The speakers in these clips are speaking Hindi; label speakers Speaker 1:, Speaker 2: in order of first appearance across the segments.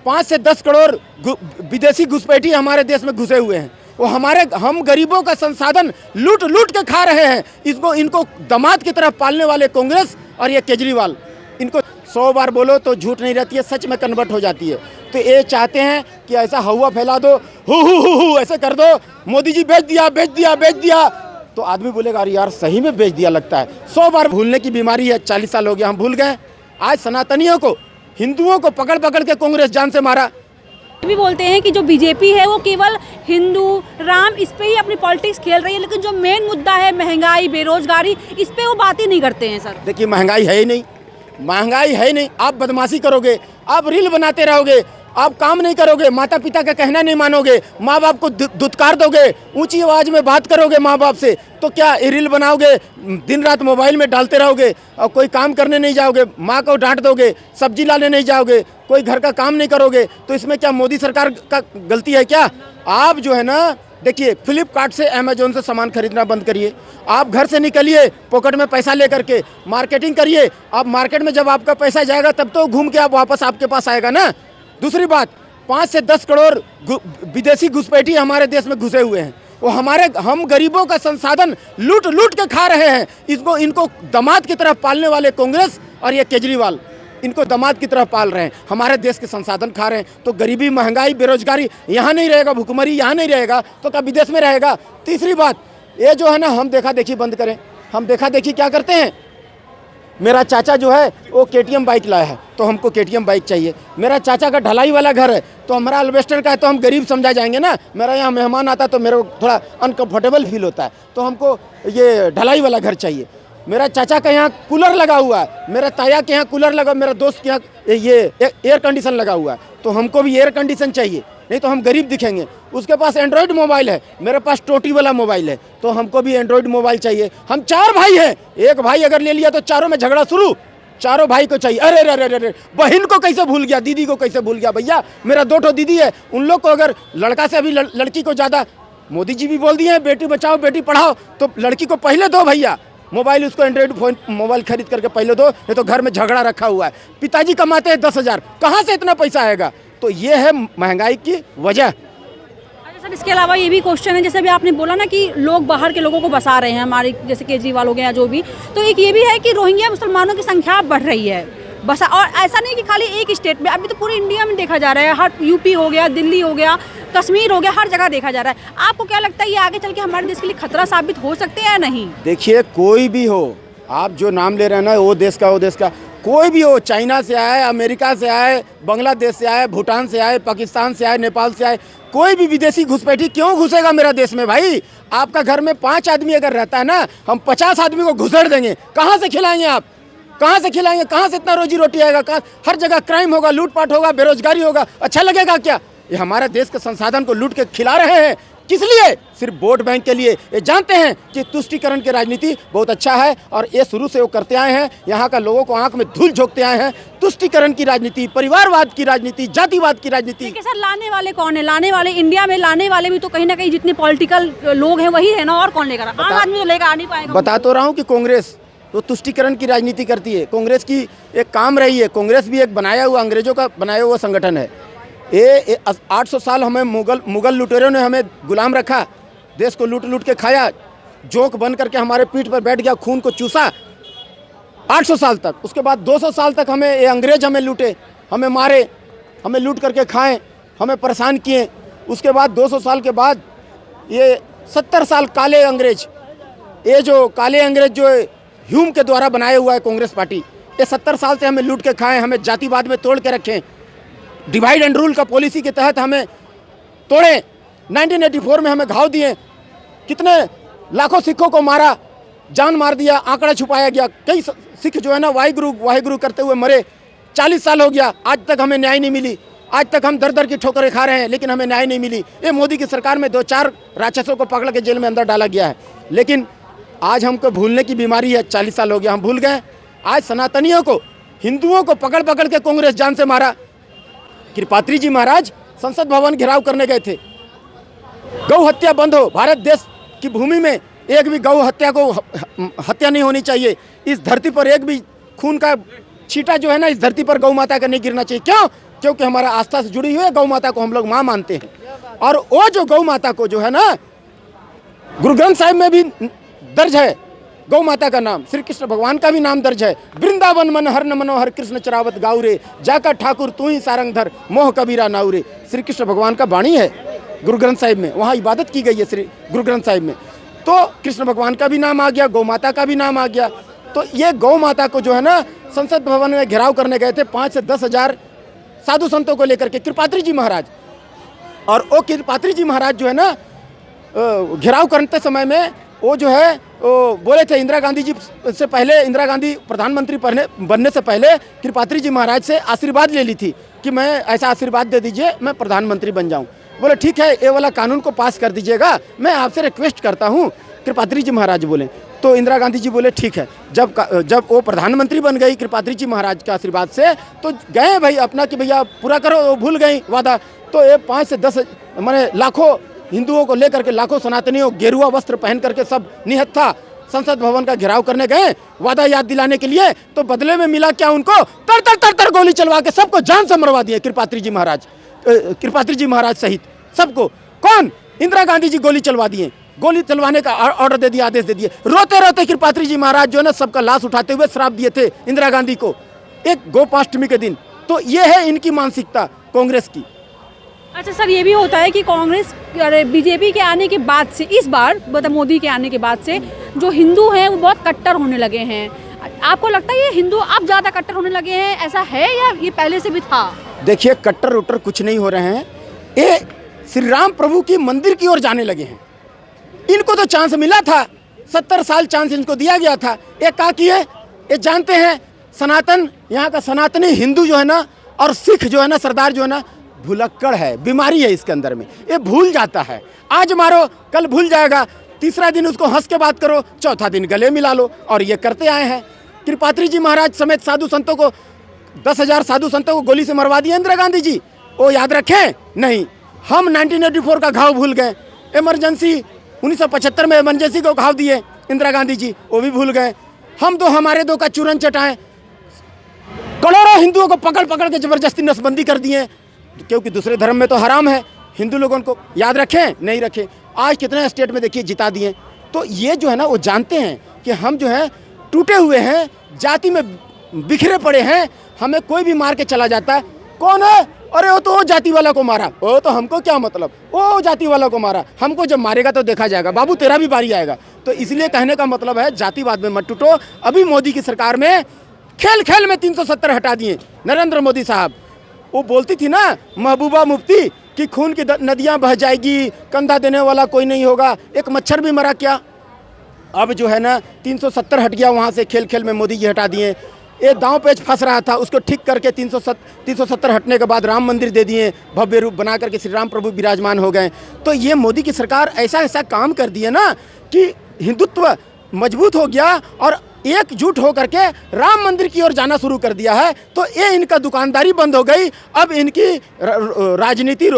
Speaker 1: 5 से 10 करोड़ विदेशी घुसपैठी हमारे देश में घुसे हुए हैं। वो हम गरीबों का संसाधन लूट लूट के खा रहे हैं। इनको दामाद की तरह पालने वाले कांग्रेस और ये केजरीवाल, इनको 100 बार बोलो तो झूठ नहीं रहती है, सच में कन्वर्ट हो जाती है। तो ये चाहते हैं कि ऐसा हवा फैला दो, हु ऐसे कर दो, मोदी जी बेच दिया बेच दिया बेच दिया, तो आदमी बोलेगा अरे यार सही में बेच दिया लगता है। 100 बार भूलने की बीमारी है, 40 साल हो गया हम भूल गए। आज सनातनियों को, हिंदुओं को पकड़ पकड़ के कांग्रेस जान से मारा।
Speaker 2: भी बोलते हैं कि जो बीजेपी है वो केवल हिंदू राम इस पे ही अपनी पॉलिटिक्स खेल रही है, लेकिन जो मेन मुद्दा है महंगाई बेरोजगारी, इस पे वो बात ही नहीं करते हैं। सर
Speaker 1: देखिए महंगाई है ही नहीं, महंगाई है ही नहीं। आप बदमाशी करोगे, आप रील बनाते रहोगे, आप काम नहीं करोगे, माता पिता का कहना नहीं मानोगे, माँ बाप को दुत्कार दोगे, ऊंची आवाज में बात करोगे माँ बाप से, तो क्या रील बनाओगे, दिन रात मोबाइल में डालते रहोगे और कोई काम करने नहीं जाओगे, माँ को डांट दोगे, सब्जी लाने नहीं जाओगे, कोई घर का काम नहीं करोगे, तो इसमें क्या मोदी सरकार का गलती है क्या? आप जो है ना, देखिए फ्लिपकार्ट से अमेजोन से सामान खरीदना बंद करिए, आप घर से निकलिए पॉकेट में पैसा लेकर के मार्केटिंग करिए। आप मार्केट में जब आपका पैसा जाएगा तब तो घूम के आप वापस आपके पास आएगा ना। दूसरी बात, 5 से 10 करोड़ विदेशी घुसपैठी हमारे देश में घुसे हुए हैं। वो हम गरीबों का संसाधन लूट लूट के खा रहे हैं। इनको दामाद की तरह पालने वाले कांग्रेस और ये केजरीवाल, इनको दामाद की तरह पाल रहे हैं, हमारे देश के संसाधन खा रहे हैं। तो गरीबी, महंगाई, बेरोजगारी यहाँ नहीं रहेगा, भुखमरी यहाँ नहीं रहेगा, तो क्या विदेश में रहेगा? तीसरी बात, ये जो है ना, हम देखा देखी बंद करें। हम देखा देखी क्या करते हैं? मेरा चाचा जो है वो KTM बाइक लाया है तो हमको KTM बाइक चाहिए। मेरा चाचा का ढलाई वाला घर है तो हमारा अल्वेस्टर का है तो हम गरीब समझा जाएंगे ना। मेरा यहाँ मेहमान आता तो मेरे को थोड़ा अनकंफर्टेबल फील होता है, तो हमको ये ढलाई वाला घर चाहिए। मेरा चाचा के यहाँ कूलर लगा हुआ है, मेरा ताया के यहाँ कूलर लगा, मेरा दोस्त के यहाँ ये एयर कंडीशन लगा हुआ है, तो हमको भी एयर कंडीशन चाहिए, नहीं तो हम गरीब दिखेंगे। उसके पास एंड्रॉयड मोबाइल है, मेरे पास टोटी वाला मोबाइल है, तो हमको भी एंड्रॉयड मोबाइल चाहिए। हम 4 भाई हैं, एक भाई अगर ले लिया तो चारों में झगड़ा शुरू, चारों भाई को चाहिए। अरे अरे अरे अरे, बहन को कैसे भूल गया, दीदी को कैसे भूल गया? भैया मेरा 2 दीदी है, उन लोग को अगर लड़का से अभी लड़की को ज़्यादा, मोदी जी भी बोल दिए हैं बेटी बचाओ बेटी पढ़ाओ, तो लड़की को पहले दो भैया मोबाइल, उसको एंड्रॉइड फोन मोबाइल खरीद करके पहले दो, नहीं तो घर में झगड़ा रखा हुआ है। पिताजी कमाते हैं 10,000, कहाँ से इतना पैसा आएगा? तो ये है महंगाई की वजह।
Speaker 2: अच्छा सर, इसके अलावा ये भी क्वेश्चन है, जैसे अभी आपने बोला ना कि लोग बाहर के लोगों को बसा रहे हैं, हमारे जैसे केजरीवाल हो गया जो भी, तो एक ये भी है कि रोहिंग्या मुसलमानों की संख्या बढ़ रही है बसा, और ऐसा नहीं कि खाली एक स्टेट में, अभी तो पूरे इंडिया में देखा जा रहा है। हर यूपी हो गया, दिल्ली हो गया, कश्मीर हो गया, हर जगह देखा जा रहा है। आपको क्या लगता है ये आगे चल के हमारे देश के लिए खतरा साबित हो सकते हैं या नहीं?
Speaker 1: देखिए कोई भी हो, आप जो नाम ले रहे हैं ना, वो देश का कोई भी हो, चाइना से आए, अमेरिका से आए, बांग्लादेश से आए, भूटान से आए, पाकिस्तान से आए, नेपाल से आए, कोई भी विदेशी घुसपैठी क्यों घुसेगा मेरा देश में? भाई आपका घर में 5 आदमी अगर रहता है ना, हम 50 आदमी को घुसेड़ देंगे, कहाँ से खिलाएंगे आप? कहाँ से खिलाएंगे? कहाँ से इतना रोजी रोटी आएगा? कहाँ? हर जगह क्राइम होगा, लूटपाट होगा, बेरोजगारी होगा, अच्छा लगेगा क्या? ये हमारे देश के संसाधन को लूट के खिला रहे हैं, किस लिए? सिर्फ वोट बैंक के लिए। ये जानते हैं कि तुष्टीकरण की राजनीति बहुत अच्छा है और ये शुरू से वो करते आए हैं, यहाँ का लोगों को आंख में धूल झोंकते आए हैं। तुष्टीकरण की राजनीति, परिवारवाद की राजनीति, जातिवाद की राजनीति।
Speaker 2: सर लाने वाले कौन है? लाने वाले, इंडिया में लाने वाले भी तो कहीं ना कहीं जितने पॉलिटिकल लोग हैं वही है ना, और कौन लेकर? आम आदमी तो लेकर आ नहीं पाएगा।
Speaker 1: बता तो रहा हूँ कि कांग्रेस तो तुष्टीकरण की राजनीति करती है। कांग्रेस की एक काम रही है, कांग्रेस भी एक बनाया हुआ, अंग्रेजों का बनाया हुआ संगठन है। ये 800 साल हमें मुगल लुटेरों ने हमें गुलाम रखा, देश को लूट लूट के खाया, जोंक बन करके हमारे पीठ पर बैठ गया, खून को चूसा 800 साल तक। उसके बाद 200 साल तक हमें ये अंग्रेज हमें लूटे, हमें मारे, हमें लूट करके खाएं, हमें परेशान किए। उसके बाद 200 साल के बाद ये 70 साल काले अंग्रेज, ये जो काले अंग्रेज जो ह्यूम के द्वारा बनाया हुआ है कांग्रेस पार्टी, ये 70 साल से हमें लूट के खाएं, हमें जातिवाद में तोड़ के रखें, डिवाइड एंड रूल का पॉलिसी के तहत हमें तोड़े। 1984 में हमें घाव दिए, कितने लाखों सिखों को मारा, जान मार दिया, आंकड़ा छुपाया गया। कई सिख जो है ना वाहिगुरु करते हुए मरे। 40 साल हो गया, आज तक हमें न्याय नहीं मिली। आज तक हम दर दर की ठोकरें खा रहे हैं, लेकिन हमें न्याय नहीं मिली। ये मोदी की सरकार में 2-4 राक्षसों को पकड़ के जेल में अंदर डाला गया है, लेकिन आज हमको भूलने की बीमारी है। 40 साल हो गया हम भूल गए। आज सनातनियों को, हिंदुओं को पकड़ पकड़ के कांग्रेस जान से मारा। कृपात्री जी महाराज संसद भवन घेराव करने गए थे, गौ हत्या बंद हो, भारत देश की भूमि में एक भी गौ हत्या को हत्या नहीं होनी चाहिए। इस धरती पर एक भी खून का छींटा जो है ना, इस धरती पर गौ माता का नहीं गिरना चाहिए। क्यों? क्योंकि हमारा आस्था से जुड़ी हुई है, गौ माता को हम लोग माँ मानते हैं। और वो जो गौ माता को जो है ना, गुरु ग्रंथ साहिब में भी दर्ज है गौ माता का नाम, श्री कृष्ण भगवान का भी नाम दर्ज है। वृंदावन मन हर न मनोहर कृष्ण चरावत गाउरे, जाकर ठाकुर तू ही सारंग धर मोह कबीरा नाउरे। श्री कृष्ण भगवान का वाणी है गुरु ग्रंथ साहिब में, वहाँ इबादत की गई है श्री गुरु ग्रंथ साहिब में। तो कृष्ण भगवान का भी नाम आ गया, गौ माता का भी नाम आ गया। तो ये गौ माता को जो है ना, संसद भवन में घेराव करने गए थे 5 से 10 हज़ार साधु संतों को लेकर के, कृपात्री जी महाराज। और वो कृपात्री जी महाराज जो है ना, घेराव करते समय में वो जो है वो बोले थे, इंदिरा गांधी जी से पहले, इंदिरा गांधी प्रधानमंत्री बनने से पहले कृपात्री जी महाराज से आशीर्वाद ले ली थी कि मैं ऐसा आशीर्वाद दे दीजिए मैं प्रधानमंत्री बन जाऊं। बोले ठीक है, ये वाला कानून को पास कर दीजिएगा, मैं आपसे रिक्वेस्ट करता हूं। कृपात्री जी महाराज बोले तो इंदिरा गांधी जी बोले ठीक है। जब वो प्रधानमंत्री बन गई कृपात्री जी महाराज के आशीर्वाद से, तो गए भाई अपना कि भैया पूरा करो, वो भूल गई वादा। तो ये 5 से 10 माने लाखों हिंदुओं को लेकर के, लाखों सनातनियों गेरुआ वस्त्र पहन करके सब निहत्था संसद भवन का घेराव करने गए वादा याद दिलाने के लिए। तो बदले में मिला क्या उनको? तर गोली चलवा के सबको जान से मरवा दिए कृपात्री जी महाराज सहित सबको। कौन? इंदिरा गांधी जी गोली चलवा दिए, गोली चलवाने का ऑर्डर दे दिया, आदेश दे दिए। रोते रोते कृपात्री जी महाराज जो है ना, सबका लाश उठाते हुए श्राप दिए थे इंदिरा गांधी को एक गोपाष्टमी के दिन। तो ये है इनकी मानसिकता कांग्रेस की।
Speaker 2: अच्छा सर, ये भी होता है कि कांग्रेस बीजेपी के आने के बाद से, इस बार मतलब मोदी के आने के बाद से जो हिंदू हैं वो बहुत कट्टर होने लगे हैं। आपको लगता है ये हिंदू अब ज़्यादा कट्टर होने लगे हैं, ऐसा है या ये पहले से भी था?
Speaker 1: देखिए, कट्टर उट्टर कुछ नहीं हो रहे हैं, ये श्री राम प्रभु की मंदिर की ओर जाने लगे हैं। इनको तो चांस मिला था, 70 साल चांस इनको दिया गया था। ये क्या किए? ये जानते हैं सनातन, यहाँ का सनातनी हिंदू जो है ना, और सिख जो है ना, सरदार जो है ना, भुलक्कड़ है, बीमारी है इसके अंदर में। ये भूल जाता है, आज मारो कल भूल जाएगा, तीसरा दिन उसको हंस के बात करो, चौथा दिन गले मिला लो। और ये करते आए हैं। कृपात्री जी महाराज समेत साधु संतों को, 10,000 साधु संतों को गोली से मरवा दिया इंदिरा गांधी जी। वो याद रखें? नहीं, हम 1984 का घाव भूल गए। इमरजेंसी 1975 में इमरजेंसी को घाव दिए इंदिरा गांधी जी, वो भी भूल गए। हम दो हमारे दो का चूरन चटाएं, करोड़ों हिंदुओं को पकड़ पकड़ के जबरदस्ती नसबंदी कर दिए, क्योंकि दूसरे धर्म में तो हराम है। हिंदू लोगों को याद रखें? नहीं रखें। आज कितने स्टेट में देखिए जिता दिए। तो ये जो है ना, वो जानते हैं कि हम जो है टूटे हुए हैं, जाति में बिखरे पड़े हैं, हमें कोई भी मार के चला जाता है। कौन है? अरे वो तो वो जाति वाला को मारा, वो तो हमको क्या मतलब, वो जाति वाला को मारा, हमको जब मारेगा तो देखा जाएगा, बाबू तेरा भी बारी आएगा। तो इसलिए कहने का मतलब है, जातिवाद में मत टूटो। अभी मोदी की सरकार में खेल खेल में 370 हटा दिए नरेंद्र मोदी साहब। वो बोलती थी ना महबूबा मुफ्ती कि खून की नदियां बह जाएगी, कंधा देने वाला कोई नहीं होगा, एक मच्छर भी मरा क्या? अब जो है ना 370 हट गया, वहाँ से खेल खेल में मोदी जी हटा दिए। ये दांव पेच फंस रहा था, उसको ठीक करके 370 हटने के बाद राम मंदिर दे दिए, भव्य रूप बना करके श्री राम प्रभु विराजमान हो गए। तो ये मोदी की सरकार ऐसा काम कर दिया ना कि हिंदुत्व मजबूत हो गया और एकजुट होकर के राम मंदिर की ओर जाना शुरू कर दिया है। तो ये इनका दुकानदारी बंद हो गई। अब इनकी राजनीति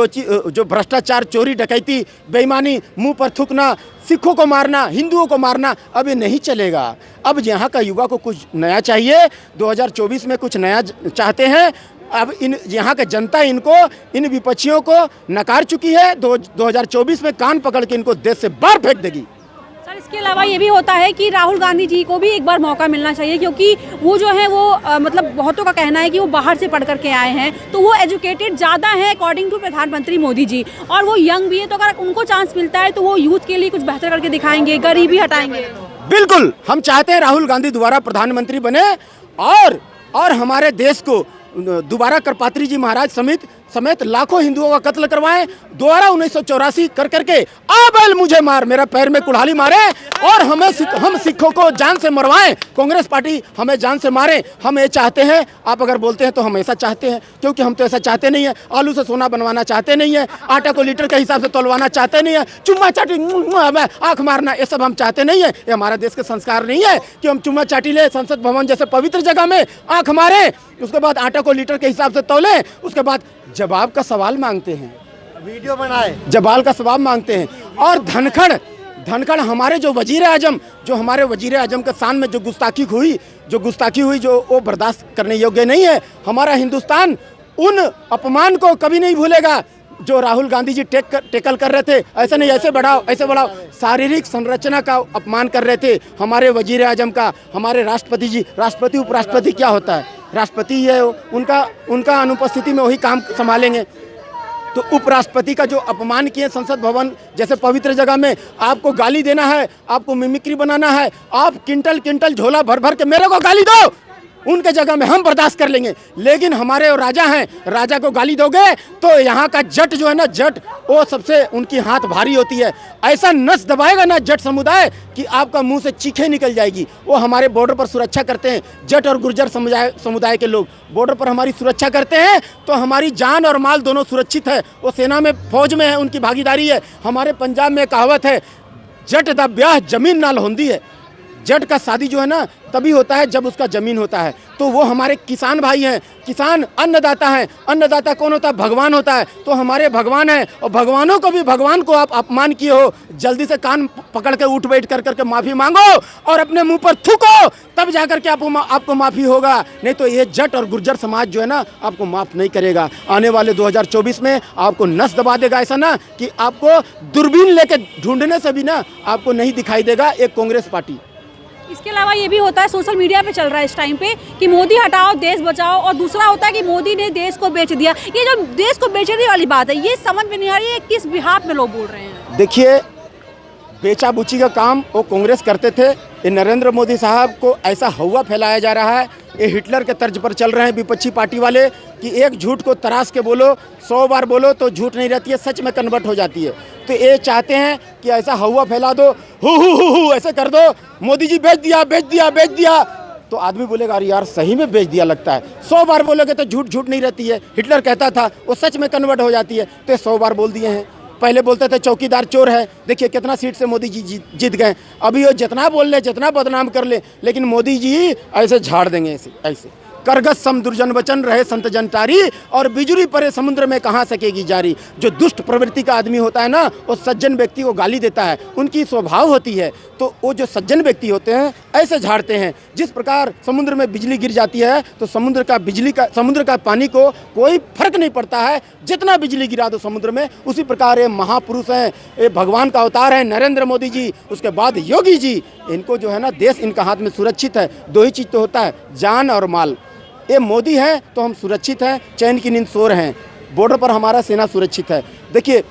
Speaker 1: जो भ्रष्टाचार, चोरी डकैती, बेईमानी, मुंह पर थूकना, सिखों को मारना, हिंदुओं को मारना, अब ये नहीं चलेगा। अब यहाँ का युवा को कुछ नया चाहिए, 2024 में कुछ नया चाहते हैं। अब यहाँ की जनता इन विपक्षियों को नकार चुकी है। 2024 में कान पकड़ के इनको देश से बाहर फेंक देगी।
Speaker 2: सर, इसके अलावा ये भी होता है कि राहुल गांधी जी को भी एक बार मौका मिलना चाहिए, क्योंकि वो जो है वो मतलब बहुतों का कहना है कि वो बाहर से पढ़ करके आए हैं, तो वो एजुकेटेड ज़्यादा है अकॉर्डिंग टू प्रधानमंत्री मोदी जी, और वो यंग भी है। तो अगर उनको चांस मिलता है तो वो यूथ के लिए कुछ बेहतर करके दिखाएंगे, गरीबी हटाएंगे।
Speaker 1: बिल्कुल, हम चाहते हैं राहुल गांधी दोबारा प्रधानमंत्री बने और हमारे देश को दोबारा कृपात्री जी महाराज समेत लाखों हिंदुओं का कत्ल करवाएं। दोबारा 1984 कर करके बैल मुझे मार, मेरा पैर में कुल्हाड़ी मारे और हम सिखों को जान से मरवाएं। कांग्रेस पार्टी हमें जान से मारे। हम ये चाहते हैं। आप अगर बोलते हैं तो हम ऐसा चाहते हैं, क्योंकि हम तो ऐसा चाहते नहीं है। आलू से सोना बनवाना चाहते नहीं है, आटा को लीटर के हिसाब से तोलवाना चाहते नहीं है, चुम्मा चाटी आंख मारना, ये सब हम चाहते नहीं है। ये हमारा देश के संस्कार नहीं है कि हम चुम्मा चाटी ले, संसद भवन जैसे पवित्र जगह में आंख मारे, उसके बाद आटा को लीटर के हिसाब से तौले, उसके बाद जवाब का सवाल मांगते हैं,
Speaker 3: वीडियो बनाए,
Speaker 1: जवाब का सवाल मांगते हैं। और धनखड़ हमारे जो वजीर आजम के शान में जो गुस्ताखी हुई, जो वो बर्दाश्त करने योग्य नहीं है। हमारा हिंदुस्तान उन अपमान को कभी नहीं भूलेगा जो राहुल गांधी जी टेकल कर रहे थे। ऐसा नहीं, ऐसे बढ़ाओ, ऐसे बढ़ाओ, शारीरिक संरचना का अपमान कर रहे थे हमारे वजीर आजम का, हमारे राष्ट्रपति जी। राष्ट्रपति उपराष्ट्रपति क्या होता है? राष्ट्रपति है, उनका अनुपस्थिति में वही काम संभालेंगे। तो उपराष्ट्रपति का जो अपमान किए संसद भवन जैसे पवित्र जगह में, आपको गाली देना है, आपको मिमिक्री बनाना है, आप किंटल किंटल झोला भर भर के मेरे को गाली दो, उनके जगह में हम बर्दाश्त कर लेंगे। लेकिन हमारे और राजा हैं, राजा को गाली दोगे तो यहाँ का जट जो है ना, जट वो सबसे उनकी हाथ भारी होती है। ऐसा नस दबाएगा ना जट समुदाय कि आपका मुंह से चीखें निकल जाएगी। वो हमारे बॉर्डर पर सुरक्षा करते हैं, जट और गुर्जर समुदाय के लोग बॉर्डर पर हमारी सुरक्षा करते हैं, तो हमारी जान और माल दोनों सुरक्षित है। वो सेना में, फौज में है, उनकी भागीदारी है। हमारे पंजाब में कहावत है, जट दा ब्याह जमीन नाल होंदी है। जट का शादी जो है ना तभी होता है जब उसका ज़मीन होता है। तो वो हमारे किसान भाई हैं, किसान अन्नदाता हैं। अन्नदाता कौन होता है? भगवान होता है। तो हमारे भगवान हैं, और भगवानों को भी, भगवान को आप अपमान किए हो, जल्दी से कान पकड़ के उठ बैठ कर माफ़ी मांगो और अपने मुंह पर थूको, तब जाकर के आपको माफ़ी होगा। नहीं तो ये जट और गुर्जर समाज जो है ना आपको माफ़ नहीं करेगा। आने वाले 2024 में आपको नस दबा देगा, ऐसा ना कि आपको दूरबीन लेके ढूंढने से भी ना आपको नहीं दिखाई देगा एक कांग्रेस पार्टी।
Speaker 2: इसके अलावा ये भी होता है, सोशल मीडिया पे चल रहा है इस टाइम पे कि मोदी हटाओ देश बचाओ, और दूसरा होता है कि मोदी ने देश को बेच दिया। ये जो देश को बेचने वाली बात है, ये समझ में नहीं आ रही है किस बिहाफ में लोग बोल रहे हैं।
Speaker 1: देखिए, बेचा बुची का काम वो कांग्रेस करते थे। ये नरेंद्र मोदी साहब को ऐसा हवा फैलाया जा रहा है, ये हिटलर के तर्ज पर चल रहे हैं विपक्षी पार्टी वाले कि एक झूठ को तराश के बोलो, 100 बार बोलो तो झूठ नहीं रहती है, सच में कन्वर्ट हो जाती है। तो ये चाहते हैं कि ऐसा हवा फैला दो, हु ऐसे कर दो, मोदी जी बेच दिया बेच दिया बेच दिया, तो आदमी बोलेगा अरे यार सही में बेच दिया लगता है। 100 बार बोलोगे तो झूठ नहीं रहती है। हिटलर कहता था वो सच में कन्वर्ट हो जाती है। तो 100 बार बोल दिए हैं। पहले बोलते थे चौकीदार चोर है, देखिए कितना सीट से मोदी जी जीत गए। अभी वो जितना बोल ले, जितना बदनाम कर ले, लेकिन मोदी जी ऐसे झाड़ देंगे, ऐसे करगस सम दुर्जन वचन रहे संत जनतारी, और बिजुरी परे समुद्र में कहाँ सकेगी जारी। जो दुष्ट प्रवृत्ति का आदमी होता है ना, वो सज्जन व्यक्ति को गाली देता है, उनकी स्वभाव होती है। तो वो जो सज्जन व्यक्ति होते हैं ऐसे झाड़ते हैं। जिस प्रकार समुद्र में बिजली गिर जाती है तो समुद्र का पानी को कोई फर्क नहीं पड़ता है, जितना बिजली गिरा दो समुद्र में। उसी प्रकार ये महापुरुष हैं, ये भगवान का अवतार है नरेंद्र मोदी जी, उसके बाद योगी जी। इनको जो है ना देश इनका हाथ में सुरक्षित है। दो ही चीज़ तो होता है, जान और माल। ये मोदी है तो हम सुरक्षित हैं, चैन की नींद सो रहे हैं, बॉर्डर पर हमारा सेना सुरक्षित है। देखिए,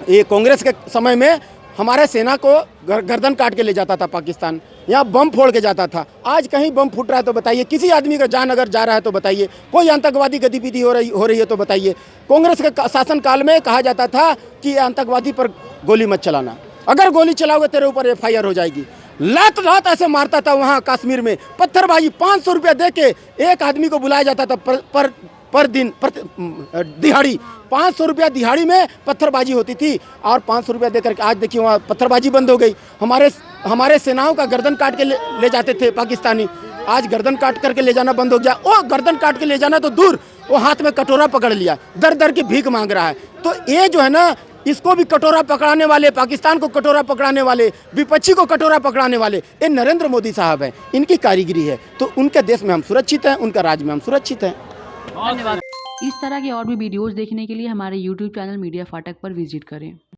Speaker 1: ये कांग्रेस के समय में हमारे सेना को गर्दन काट के ले जाता था पाकिस्तान, यहाँ बम फोड़ के जाता था। आज कहीं बम फूट रहा है तो बताइए, किसी आदमी का जान अगर जा रहा है तो बताइए, कोई आतंकवादी गतिविधि हो रही है तो बताइए। कांग्रेस के शासनकाल में कहा जाता था कि आतंकवादी पर गोली मत चलाना, अगर गोली चलाओगे तेरे ऊपर FIR हो जाएगी। लात ऐसे मारता था वहाँ कश्मीर में, पत्थरबाजी 500 रुपया दे के एक आदमी को बुलाया जाता था पर दिन दिहाड़ी। 500 रुपया दिहाड़ी में पत्थरबाजी होती थी, और 500 रुपया देकर आज देखिए वहाँ पत्थरबाजी बंद हो गई। हमारे सेनाओं का गर्दन काट के ले जाते थे पाकिस्तानी, आज गर्दन काट करके ले जाना बंद हो गया। वो गर्दन काट के ले जाना तो दूर, वो हाथ में कटोरा पकड़ लिया, दर की भीख मांग रहा है। तो ये जो है ना, इसको भी कटोरा पकड़ाने वाले, पाकिस्तान को कटोरा पकड़ाने वाले, विपक्षी को कटोरा पकड़ाने वाले ये नरेंद्र मोदी साहब हैं, इनकी कारीगरी है। तो उनके देश में हम सुरक्षित हैं, उनका राज्य में हम सुरक्षित हैं।
Speaker 2: धन्यवाद।
Speaker 3: इस तरह के और भी वीडियोस देखने के लिए हमारे YouTube चैनल मीडिया फाटक पर विजिट करें।